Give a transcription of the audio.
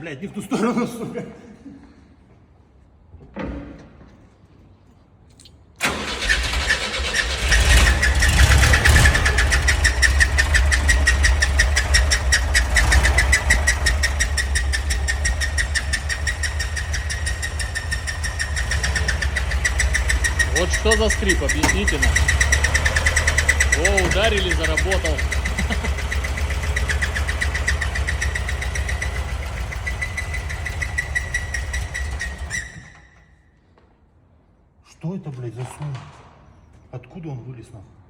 блядь, не в ту сторону, сука. Вот что за скрип, объясните нам. О, ударили, заработал. Что это, блядь, за сон? Откуда он вылез, нахуй?